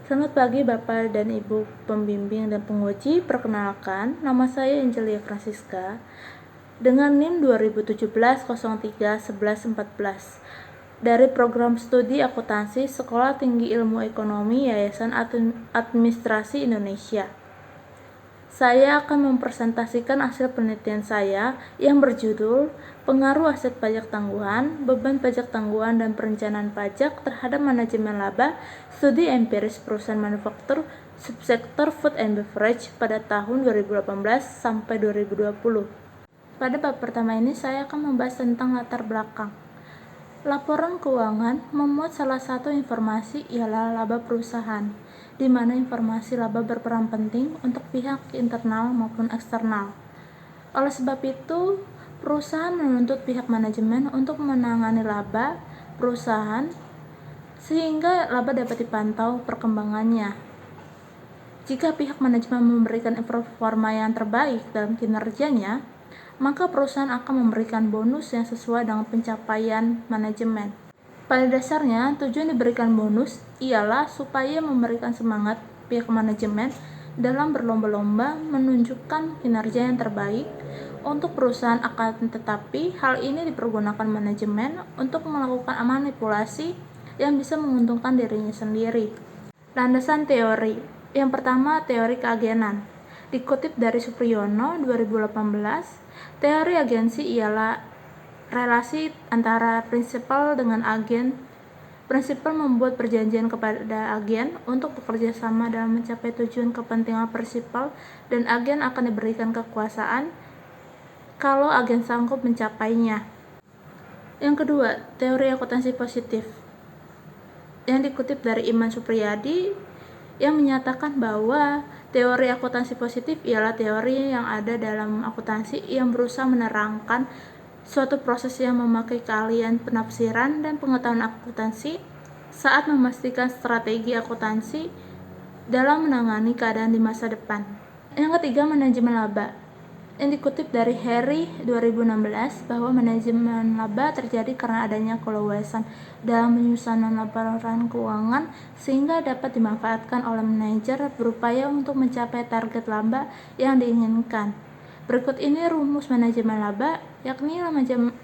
Selamat pagi Bapak dan Ibu pembimbing dan penguji. Perkenalkan, nama saya Angelia Francisca dengan NIM 2017-03-1114 dari Program Studi Akuntansi Sekolah Tinggi Ilmu Ekonomi Yayasan Administrasi Indonesia. Saya akan mempresentasikan hasil penelitian saya yang berjudul Pengaruh Aset Pajak Tangguhan, Beban Pajak Tangguhan, dan Perencanaan Pajak terhadap Manajemen Laba Studi Empiris Perusahaan Manufaktur Subsektor Food and Beverage pada tahun 2018 sampai 2020. Pada bab pertama ini saya akan membahas tentang latar belakang. Laporan keuangan memuat salah satu informasi ialah laba perusahaan, di mana informasi laba berperan penting untuk pihak internal maupun eksternal. Oleh sebab itu, perusahaan menuntut pihak manajemen untuk menangani laba perusahaan sehingga laba dapat dipantau perkembangannya. Jika pihak manajemen memberikan performa yang terbaik dalam kinerjanya, maka perusahaan akan memberikan bonus yang sesuai dengan pencapaian manajemen. Pada dasarnya, tujuan diberikan bonus ialah supaya memberikan semangat pihak manajemen dalam berlomba-lomba menunjukkan kinerja yang terbaik untuk perusahaan, akan tetapi hal ini dipergunakan manajemen untuk melakukan manipulasi yang bisa menguntungkan dirinya sendiri. Landasan teori. Yang pertama, teori keagenan. Dikutip dari Supriyono 2018, teori agensi ialah relasi antara prinsipal dengan agen. Prinsipal membuat perjanjian kepada agen untuk bekerja sama dalam mencapai tujuan kepentingan prinsipal, dan agen akan diberikan kekuasaan kalau agen sanggup mencapainya. Yang kedua, teori akuntansi positif. Yang dikutip dari Iman Supriyadi yang menyatakan bahwa teori akuntansi positif ialah teori yang ada dalam akuntansi yang berusaha menerangkan suatu proses yang memakai keahlian penafsiran dan pengetahuan akuntansi saat memastikan strategi akuntansi dalam menangani keadaan di masa depan. Yang ketiga, manajemen laba. Yang dikutip dari Harry 2016 bahwa manajemen laba terjadi karena adanya keleluasan dalam penyusunan laporan keuangan sehingga dapat dimanfaatkan oleh manajer berupaya untuk mencapai target laba yang diinginkan. Berikut ini rumus manajemen laba, yakni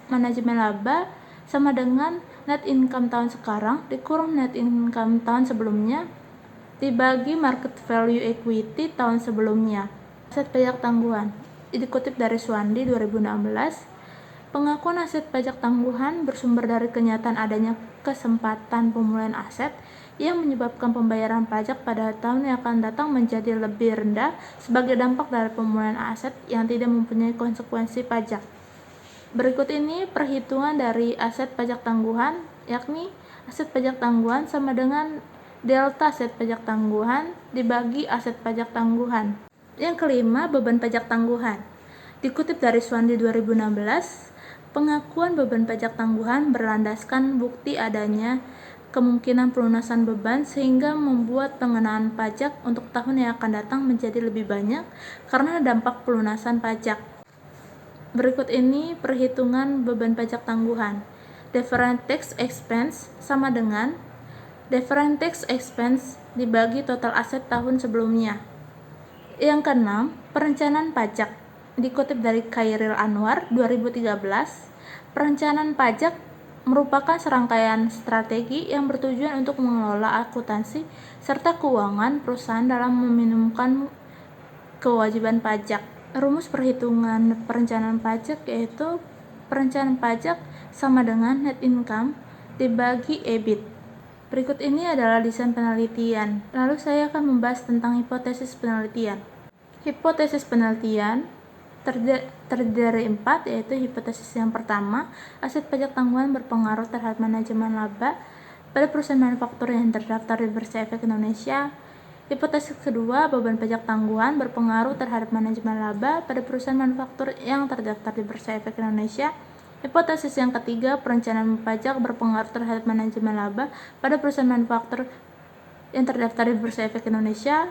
manajemen laba sama dengan net income tahun sekarang dikurang net income tahun sebelumnya dibagi market value equity tahun sebelumnya. Aset pajak tangguhan. Dikutip dari Suwandi 2016, pengakuan aset pajak tangguhan bersumber dari kenyataan adanya kesempatan pemulihan aset yang menyebabkan pembayaran pajak pada tahun yang akan datang menjadi lebih rendah sebagai dampak dari pemulihan aset yang tidak mempunyai konsekuensi pajak. Berikut ini perhitungan dari aset pajak tangguhan, yakni aset pajak tangguhan sama dengan delta aset pajak tangguhan dibagi aset pajak tangguhan. Yang kelima, beban pajak tangguhan. Dikutip dari Suwandi 2016, pengakuan beban pajak tangguhan berlandaskan bukti adanya kemungkinan pelunasan beban sehingga membuat pengenaan pajak untuk tahun yang akan datang menjadi lebih banyak karena dampak pelunasan pajak. Berikut ini perhitungan beban pajak tangguhan. Deferred tax expense sama dengan deferred tax expense dibagi total aset tahun sebelumnya. Yang keenam, perencanaan pajak. Dikutip dari Khairil Anwar 2013, perencanaan pajak merupakan serangkaian strategi yang bertujuan untuk mengelola akuntansi serta keuangan perusahaan dalam meminimumkan kewajiban pajak. Rumus perhitungan perencanaan pajak yaitu perencanaan pajak sama dengan net income dibagi EBIT. Berikut ini adalah desain penelitian. Lalu saya akan membahas tentang hipotesis penelitian. Hipotesis penelitian terdiri dari 4, yaitu hipotesis yang pertama, aset pajak tangguhan berpengaruh terhadap manajemen laba pada perusahaan manufaktur yang terdaftar di Bursa Efek Indonesia. Hipotesis kedua, beban pajak tangguhan berpengaruh terhadap manajemen laba pada perusahaan manufaktur yang terdaftar di Bursa Efek Indonesia. Hipotesis yang ketiga, perencanaan pajak berpengaruh terhadap manajemen laba pada perusahaan manufaktur yang terdaftar di Bursa Efek Indonesia.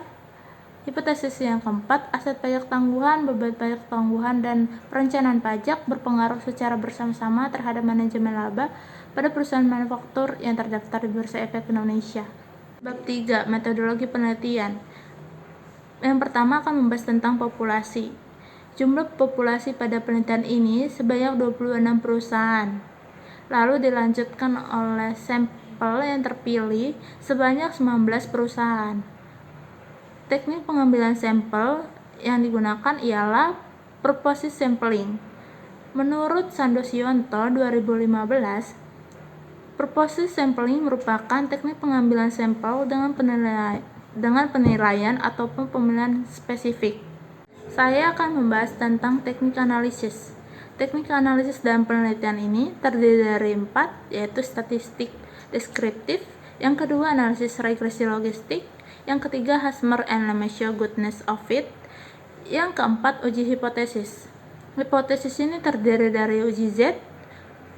Hipotesis yang keempat, aset pajak tangguhan, beban pajak tangguhan, dan perencanaan pajak berpengaruh secara bersama-sama terhadap manajemen laba pada perusahaan manufaktur yang terdaftar di Bursa Efek Indonesia. Bab 3. Metodologi penelitian. Yang pertama akan membahas tentang populasi. Jumlah populasi pada penelitian ini sebanyak 26 perusahaan. Lalu dilanjutkan oleh sampel yang terpilih sebanyak 19 perusahaan. Teknik pengambilan sampel yang digunakan ialah purposive sampling. Menurut Sandosyonto 2015, purposive sampling merupakan teknik pengambilan sampel dengan penilaian ataupun pemilihan spesifik. Saya akan membahas tentang teknik analisis. Teknik analisis dalam penelitian ini terdiri dari 4, yaitu statistik deskriptif, yang kedua analisis regresi logistik, yang ketiga Hassmer and Lemaître goodness of fit, yang keempat uji hipotesis. Hipotesis ini terdiri dari uji Z,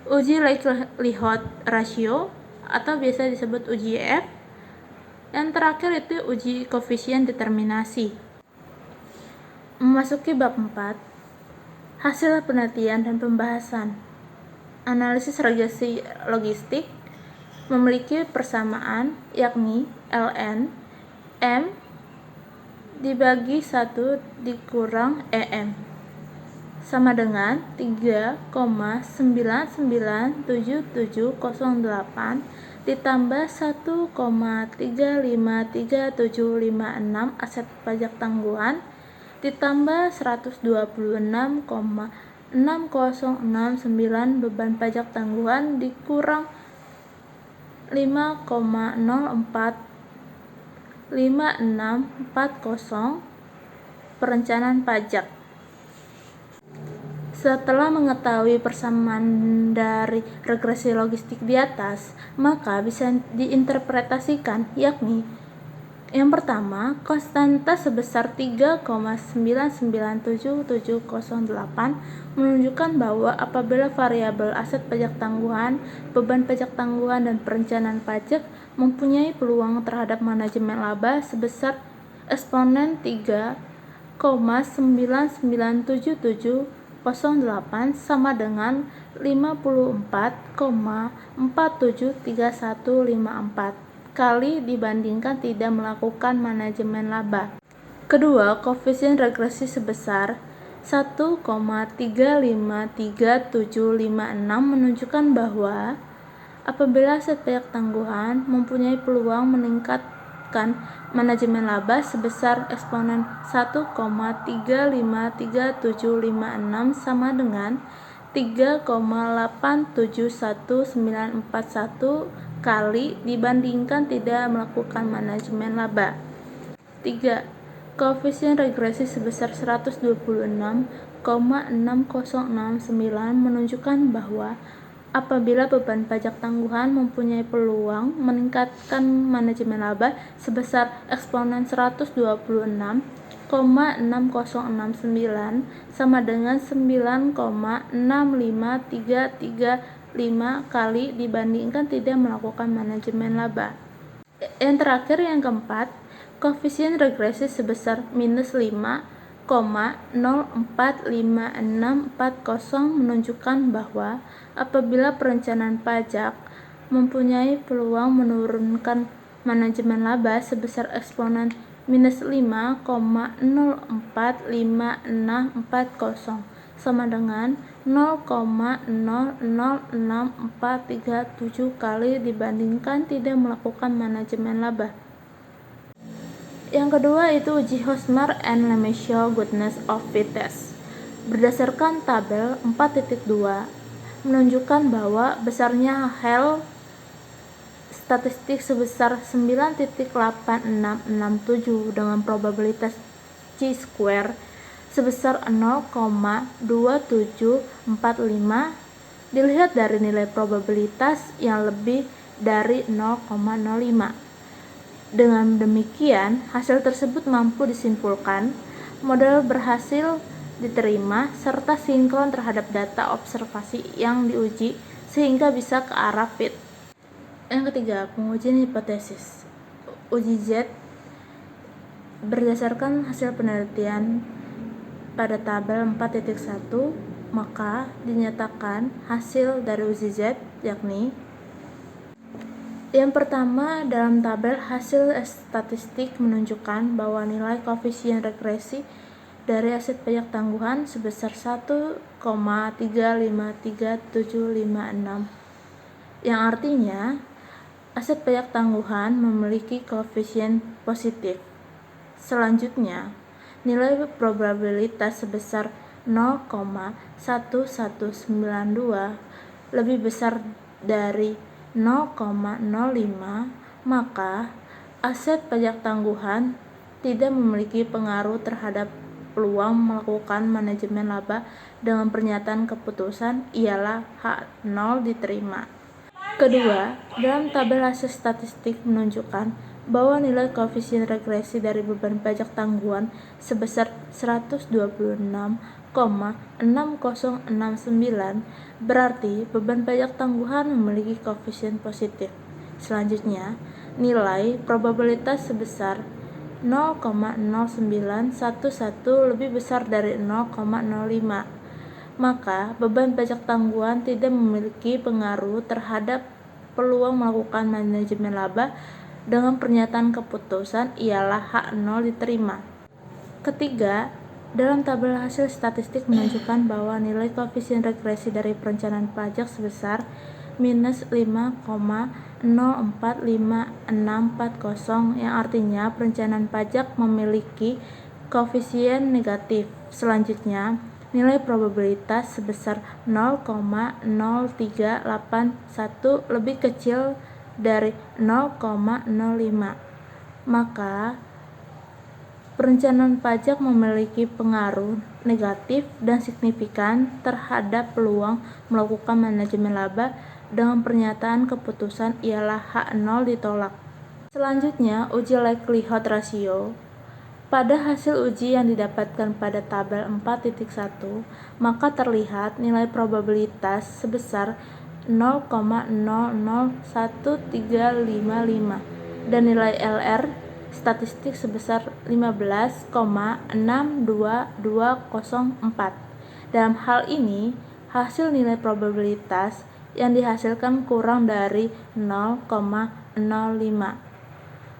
uji likelihood ratio atau biasa disebut uji F. Yang terakhir itu uji koefisien determinasi. Memasuki bab 4, hasil penelitian dan pembahasan. Analisis regresi logistik memiliki persamaan, yakni ln M dibagi 1 dikurang EM sama dengan 3,997708 ditambah 1,353756 aset pajak tangguhan ditambah 126,6069 beban pajak tangguhan dikurang 5,045640 perencanaan pajak. Setelah mengetahui persamaan dari regresi logistik di atas, maka bisa diinterpretasikan, yakni yang pertama, konstanta sebesar 3,997708 menunjukkan bahwa apabila variabel aset pajak tangguhan, beban pajak tangguhan, dan perencanaan pajak mempunyai peluang terhadap manajemen laba sebesar eksponen 3,997708 sama dengan 54,473154 kali dibandingkan tidak melakukan manajemen laba. Kedua, koefisien regresi sebesar 1,353756 menunjukkan bahwa apabila aset pajak tangguhan mempunyai peluang meningkatkan manajemen laba sebesar eksponen 1,353756 sama dengan 3,871941 kali dibandingkan tidak melakukan manajemen laba. 3. Koefisien regresi sebesar 126,6069 menunjukkan bahwa apabila beban pajak tangguhan mempunyai peluang meningkatkan manajemen laba sebesar eksponen 126,6069 sama dengan 9,65335 kali dibandingkan tidak melakukan manajemen laba. Yang terakhir, yang keempat, koefisien regresi sebesar minus 5,045640 menunjukkan bahwa apabila perencanaan pajak mempunyai peluang menurunkan manajemen laba sebesar eksponen minus 5,045640 sama dengan 0,006437 kali dibandingkan tidak melakukan manajemen laba. Yang kedua itu uji Hassmer and Lemaître goodness of fit test. Berdasarkan tabel 4.2 menunjukkan bahwa besarnya hal statistik sebesar 9.8667 dengan probabilitas chi-square sebesar 0,2745 dilihat dari nilai probabilitas yang lebih dari 0,05. Dengan demikian, hasil tersebut mampu disimpulkan model berhasil diterima serta sinkron terhadap data observasi yang diuji sehingga bisa ke arah fit. Yang ketiga, pengujian hipotesis. Uji Z berdasarkan hasil penelitian pada tabel 4.1, maka dinyatakan hasil dari uji Z yakni Yang pertama, dalam tabel hasil statistik menunjukkan bahwa nilai koefisien regresi dari aset pajak tangguhan sebesar 1,353756, yang artinya aset pajak tangguhan memiliki koefisien positif. Selanjutnya, nilai probabilitas sebesar 0,1192 lebih besar dari 0,05, maka aset pajak tangguhan tidak memiliki pengaruh terhadap peluang melakukan manajemen laba dengan pernyataan keputusan ialah H0 diterima. Kedua, dalam tabel hasil statistik menunjukkan bahwa nilai koefisien regresi dari beban pajak tangguhan sebesar 126,6069, berarti beban pajak tangguhan memiliki koefisien positif. Selanjutnya, nilai probabilitas sebesar 0,0911 lebih besar dari 0,05, maka beban pajak tangguhan tidak memiliki pengaruh terhadap peluang melakukan manajemen laba dengan pernyataan keputusan ialah H0 diterima. Ketiga, dalam tabel hasil statistik menunjukkan bahwa nilai koefisien regresi dari perencanaan pajak sebesar minus 5,045640, yang artinya perencanaan pajak memiliki koefisien negatif. Selanjutnya, nilai probabilitas sebesar 0,0381 lebih kecil dari 0,05, maka perencanaan pajak memiliki pengaruh negatif dan signifikan terhadap peluang melakukan manajemen laba dengan pernyataan keputusan ialah H0 ditolak. Selanjutnya, uji likelihood ratio. Pada hasil uji yang didapatkan pada tabel 4.1, maka terlihat nilai probabilitas sebesar 0,001355 dan nilai LR statistik sebesar 15,62204. Dalam hal ini, hasil nilai probabilitas yang dihasilkan kurang dari 0,05,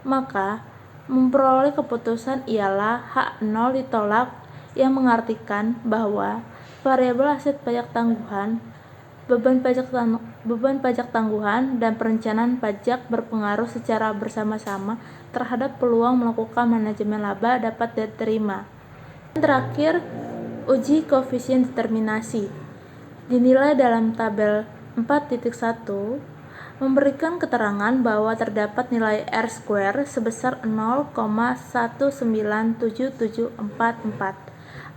maka memperoleh keputusan ialah H0 ditolak, yang mengartikan bahwa variabel aset pajak tangguhan, beban pajak tangguhan, dan perencanaan pajak berpengaruh secara bersama-sama terhadap peluang melakukan manajemen laba dapat diterima. Dan terakhir, uji koefisien determinasi dinilai dalam tabel 4.1 memberikan keterangan bahwa terdapat nilai R-square sebesar 0,197744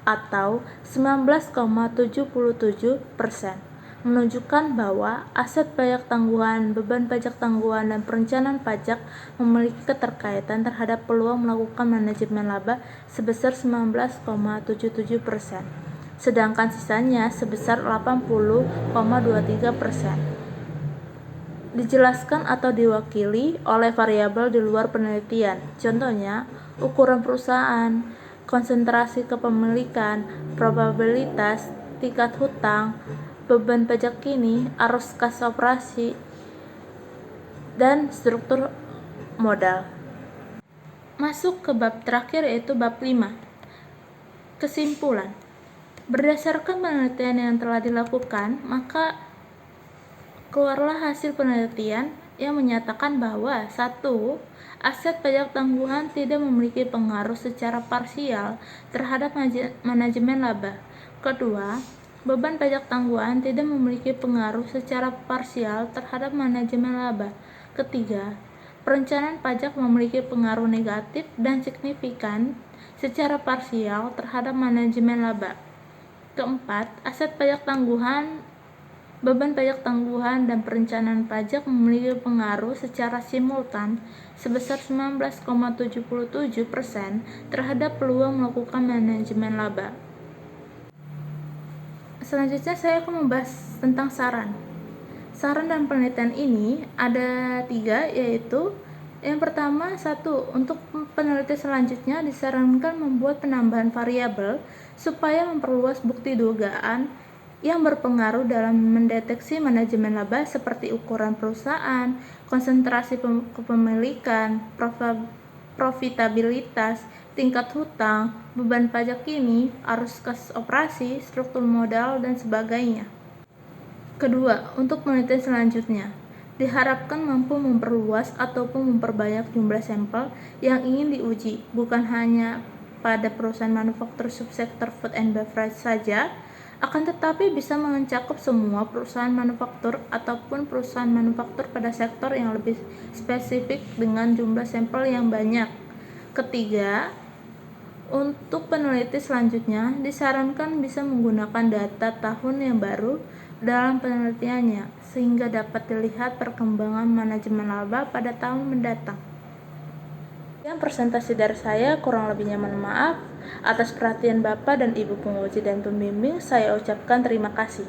atau 19,77%, menunjukkan bahwa aset pajak tangguhan, beban pajak tangguhan, dan perencanaan pajak memiliki keterkaitan terhadap peluang melakukan manajemen laba sebesar 19,77%, sedangkan sisanya sebesar 80,23%. Dijelaskan atau diwakili oleh variabel di luar penelitian, contohnya ukuran perusahaan, konsentrasi kepemilikan, probabilitas, tingkat hutang, beban pajak kini, arus kas operasi, dan struktur modal. Masuk ke bab terakhir, yaitu bab 5. Kesimpulan. Berdasarkan penelitian yang telah dilakukan, maka keluarlah hasil penelitian yang menyatakan bahwa 1. Aset pajak tangguhan tidak memiliki pengaruh secara parsial terhadap manajemen laba. Kedua, beban pajak tangguhan tidak memiliki pengaruh secara parsial terhadap manajemen laba. Ketiga, perencanaan pajak memiliki pengaruh negatif dan signifikan secara parsial terhadap manajemen laba. Keempat, aset pajak tangguhan, beban pajak tangguhan, dan perencanaan pajak memiliki pengaruh secara simultan sebesar 19,77% terhadap peluang melakukan manajemen laba. Selanjutnya saya akan membahas tentang saran. Saran dan penelitian ini ada 3, yaitu yang pertama, 1. Untuk peneliti selanjutnya disarankan membuat penambahan variabel supaya memperluas bukti dugaan yang berpengaruh dalam mendeteksi manajemen laba seperti ukuran perusahaan, konsentrasi kepemilikan, profitabilitas, tingkat hutang, beban pajak kini, arus kas operasi, struktur modal, dan sebagainya. Kedua, untuk penelitian selanjutnya, diharapkan mampu memperluas ataupun memperbanyak jumlah sampel yang ingin diuji, bukan hanya pada perusahaan manufaktur subsektor food and beverage saja, akan tetapi bisa mencakup semua perusahaan manufaktur ataupun perusahaan manufaktur pada sektor yang lebih spesifik dengan jumlah sampel yang banyak. Ketiga, untuk peneliti selanjutnya, disarankan bisa menggunakan data tahun yang baru dalam penelitiannya, sehingga dapat dilihat perkembangan manajemen laba pada tahun mendatang. Yang presentasi dari saya, kurang lebihnya mohon maaf. Atas perhatian Bapak dan Ibu penguji dan pembimbing, saya ucapkan terima kasih.